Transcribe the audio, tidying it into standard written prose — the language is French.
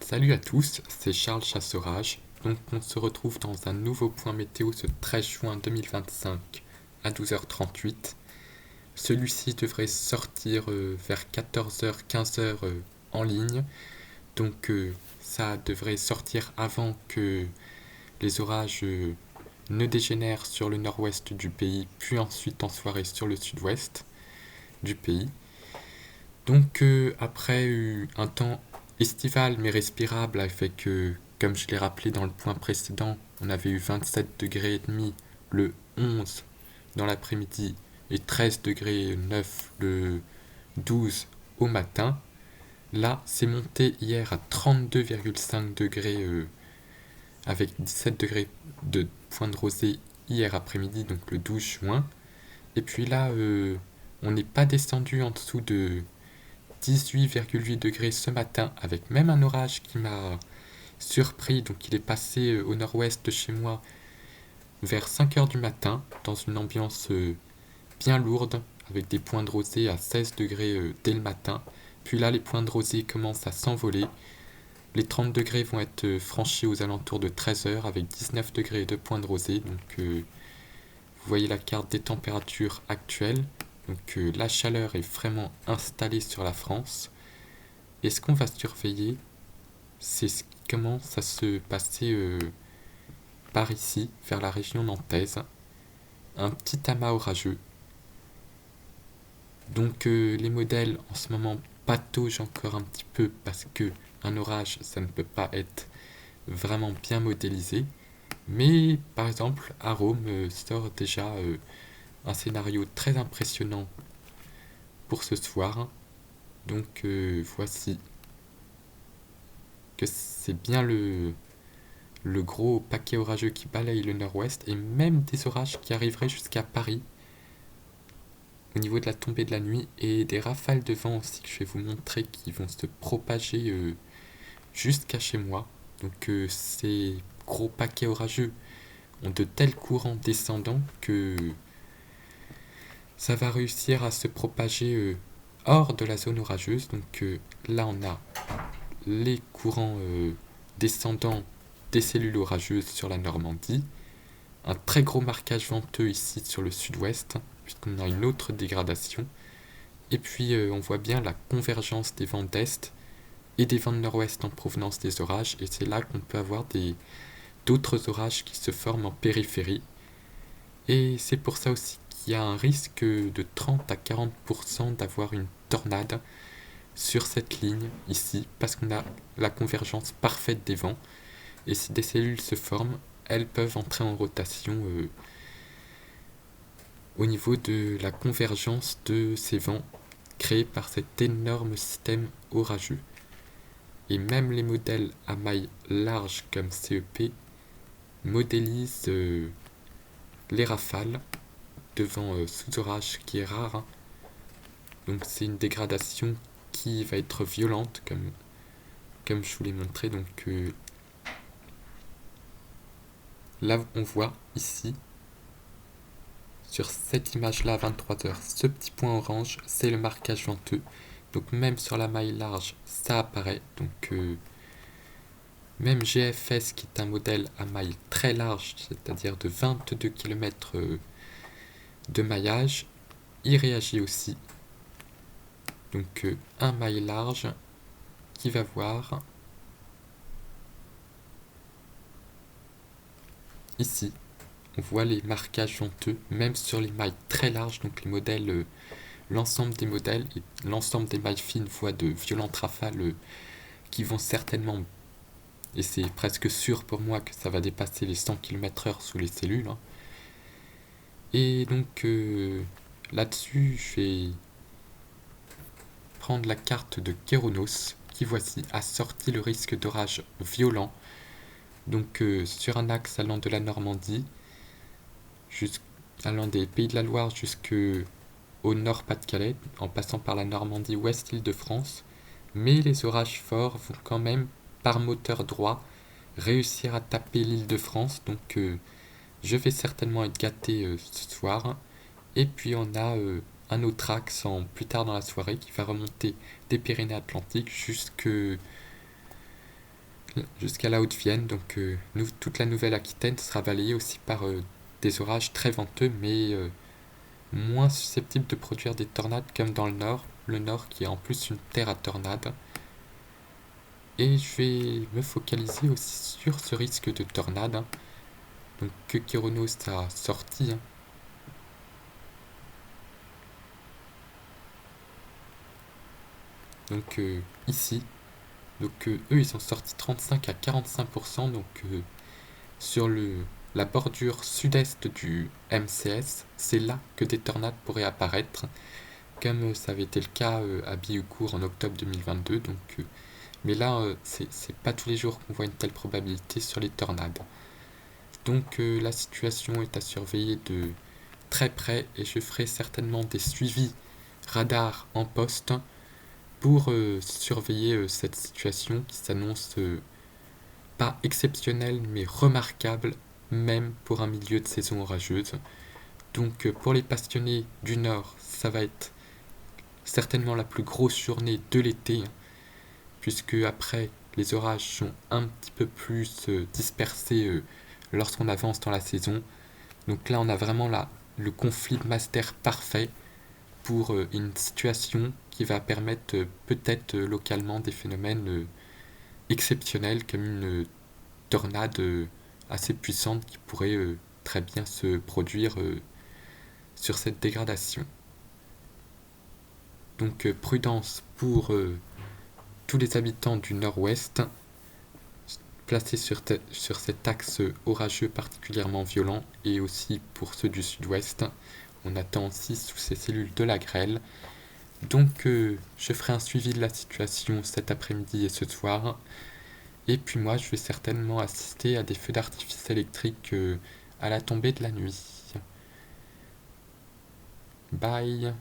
Salut à tous, c'est Charles Chassorage. Donc on se retrouve dans un nouveau point météo ce 13 juin 2025 à 12h38. Celui-ci devrait sortir vers 14h, 15h en ligne. Donc ça devrait sortir avant que les orages ne dégénèrent sur le nord-ouest du pays, puis ensuite en soirée sur le sud-ouest du pays. Donc après un temps estival mais respirable avec, comme je l'ai rappelé dans le point précédent, on avait eu 27 degrés et demi le 11 dans l'après-midi et 13 degrés 9 le 12 au matin. Là, c'est monté hier à 32,5 degrés avec 17 degrés de pointe de rosée hier après-midi, donc le 12 juin. Et puis là, on n'est pas descendu en dessous de 18,8 degrés ce matin, avec même un orage qui m'a surpris. Donc il est passé au nord-ouest de chez moi vers 5 heures du matin, dans une ambiance bien lourde, avec des points de rosée à 16 degrés dès le matin. Puis là, les points de rosée commencent à s'envoler. Les 30 degrés vont être franchis aux alentours de 13 heures, avec 19 degrés de points de rosée. Donc vous voyez la carte des températures actuelles. Donc la chaleur est vraiment installée sur la France. Et ce qu'on va surveiller, c'est ce qui commence à se passer par ici, vers la région nantaise. Un petit amas orageux. Donc les modèles en ce moment pataugent encore un petit peu parce que un orage, ça ne peut pas être vraiment bien modélisé. Mais par exemple, Arome sort déjà un scénario très impressionnant pour ce soir. Donc voici que c'est bien le gros paquet orageux qui balaye le nord-ouest et même des orages qui arriveraient jusqu'à Paris au niveau de la tombée de la nuit et des rafales de vent aussi que je vais vous montrer qui vont se propager jusqu'à chez moi. Donc ces gros paquets orageux ont de tels courants descendants que ça va réussir à se propager hors de la zone orageuse. Donc là on a les courants descendants des cellules orageuses sur la Normandie, un très gros marquage venteux ici sur le sud-ouest, puisqu'on a une autre dégradation, et puis on voit bien la convergence des vents d'est et des vents de nord-ouest en provenance des orages, et c'est là qu'on peut avoir d'autres orages qui se forment en périphérie, et c'est pour ça aussi qu'il y a un risque de 30 à 40% d'avoir une tornade sur cette ligne ici, parce qu'on a la convergence parfaite des vents. Et si des cellules se forment, elles peuvent entrer en rotation au niveau de la convergence de ces vents créés par cet énorme système orageux. Et même les modèles à maille large comme CEP modélisent les rafales de vent sous orage qui est rare. Donc c'est une dégradation qui va être violente comme je vous l'ai montré. Donc là, on voit ici, sur cette image-là à 23h, ce petit point orange, c'est le marquage venteux. Donc même sur la maille large, ça apparaît. Donc même GFS, qui est un modèle à maille très large, c'est-à-dire de 22 km de maillage, il réagit aussi. Donc un maille large qui va voir ici. On voit les marquages venteux, même sur les mailles très larges, donc les modèles, l'ensemble des modèles et l'ensemble des mailles fines voient de violentes rafales qui vont certainement, et c'est presque sûr pour moi que ça va dépasser les 100 km/h sous les cellules. Et donc là-dessus, je vais prendre la carte de Kéronos, qui voici a sorti le risque d'orage violent. Donc sur un axe allant de la Normandie, allant des Pays de la Loire jusqu'au nord-Pas-de-Calais, en passant par la Normandie ouest Île-de-France. Mais les orages forts vont quand même, par moteur droit, réussir à taper l'Île-de-France. Donc je vais certainement être gâté ce soir. Et puis on a un autre axe plus tard dans la soirée qui va remonter des Pyrénées-Atlantiques jusqu'à la Haute-Vienne. Donc toute la Nouvelle-Aquitaine sera balayée aussi par des orages très venteux, mais moins susceptibles de produire des tornades comme dans le nord qui est en plus une terre à tornades. Et je vais me focaliser aussi sur ce risque de tornade, donc que Kéronos a sorti. Donc ici, donc eux ils ont sorti 35 à 45%, donc sur la bordure sud-est du MCS, c'est là que des tornades pourraient apparaître, comme ça avait été le cas à Bioucourt en octobre 2022. Donc, mais là, c'est pas tous les jours qu'on voit une telle probabilité sur les tornades. Donc la situation est à surveiller de très près et je ferai certainement des suivis radar en poste pour surveiller cette situation qui s'annonce pas exceptionnelle mais remarquable même pour un milieu de saison orageuse. Donc pour les passionnés du Nord, ça va être certainement la plus grosse journée de l'été, puisque après les orages sont un petit peu plus dispersés lorsqu'on avance dans la saison. Donc là on a vraiment le conflit de master parfait pour une situation qui va permettre peut-être localement des phénomènes exceptionnels comme une tornade assez puissante qui pourrait très bien se produire sur cette dégradation. Donc prudence pour tous les habitants du nord-ouest placés sur cet axe orageux particulièrement violent, et aussi pour ceux du sud-ouest. On attend aussi sous ces cellules de la grêle. Donc je ferai un suivi de la situation cet après-midi et ce soir. Et puis moi je vais certainement assister à des feux d'artifice électriques à la tombée de la nuit. Bye.